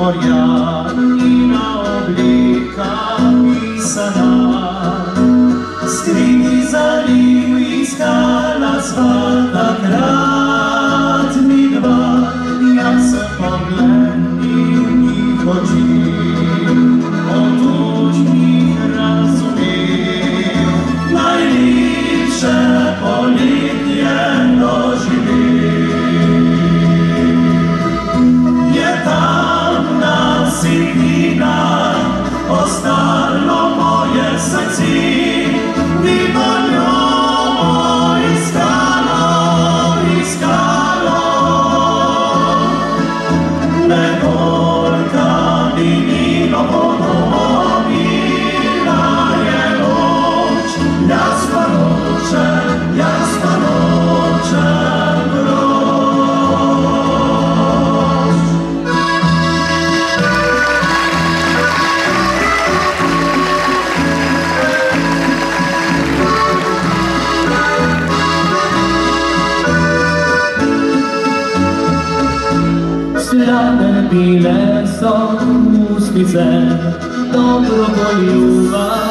Moja i na oblikach pisana, skryki zalił i skala złota, krat mi dwa, ja se poględnił i chodził, otuć mi rozumiał, najlepsze polityje dożywił. Sydnina ostarlo moje srce, vyvolilo iskalo, negorka vinilo podobila je noč, jasna noče, Ślady bile są uspice, dobro poliuwa.